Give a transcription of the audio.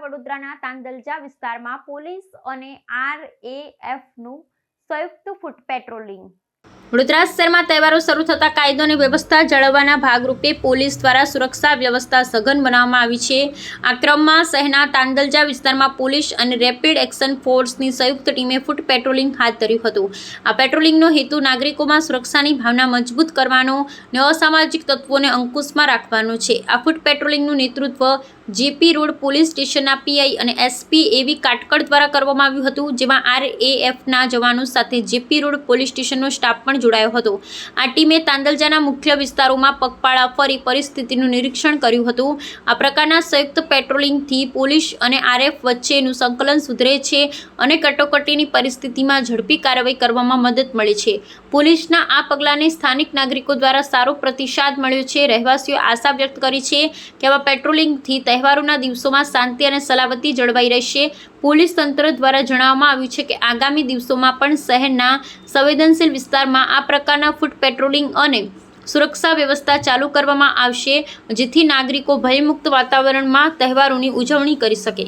વડોદરાના તાંદલજા વિસ્તારમાં પોલીસ અને આરએએફનું સંયુક્ત ફૂટ પેટ્રોલિંગ। વડોદરા શહેરમાં તહેવારો શરૂ થતા કાયદો અને વ્યવસ્થા જાળવવાના ભાગરૂપે પોલીસ દ્વારા સુરક્ષા વ્યવસ્થા સઘન બનાવવામાં આવી છે। આ ક્રમમાં શહેરના તાંદલજા વિસ્તારમાં પોલીસ અને રેપિડ એક્શન ફોર્સની સંયુક્ત ટીમે ફૂટ પેટ્રોલિંગ હાથ ધર્યું હતું। આ પેટ્રોલિંગનો હેતુ નાગરિકોમાં સુરક્ષાની ભાવના મજબૂત કરવાનો અને અસામાજિક તત્વોને અંકુશમાં રાખવાનો છે। આ ફૂટ પેટ્રોલિંગનું નેતૃત્વ જેપી રોડ પોલીસ સ્ટેશનના પીઆઈ અને એસપી એવી કાટકડ દ્વારા કરવામાં આવ્યું હતું, જેમાં આરએએફના જવાનો સાથે જેપી રોડ પોલીસ સ્ટેશનનો સ્ટાફ પણ જોડાયો હતો। આ ટીમે તાંદલજાના મુખ્ય વિસ્તારોમાં પગપાળા ફરી પરિસ્થિતિનું નિરીક્ષણ કર્યું હતું। આ પ્રકારના સંયુક્ત પેટ્રોલિંગથી પોલીસ અને આરએફ વચ્ચેનું સંકલન સુધરે છે અને કટોકટીની પરિસ્થિતિમાં ઝડપી કાર્યવાહી કરવામાં મદદ મળે છે। પોલીસના આ પગલાંને સ્થાનિક નાગરિકો દ્વારા સારો પ્રતિસાદ મળ્યો છે। રહેવાસીઓ આશા વ્યક્ત કરી છે કે આવા પેટ્રોલિંગથી તહેવારોના દિવસોમાં શાંતિ અને સલામતી જળવાઈ રહેશે। પોલીસ તંત્ર દ્વારા જણાવવામાં આવ્યું છે કે આગામી દિવસોમાં પણ શહેરના સંવેદનશીલ વિસ્તારમાં આ પ્રકારના ફૂટ પેટ્રોલિંગ અને સુરક્ષા વ્યવસ્થા ચાલુ કરવામાં આવશે, જેથી નાગરિકો ભયમુક્ત વાતાવરણમાં તહેવારોની ઉજવણી કરી શકે।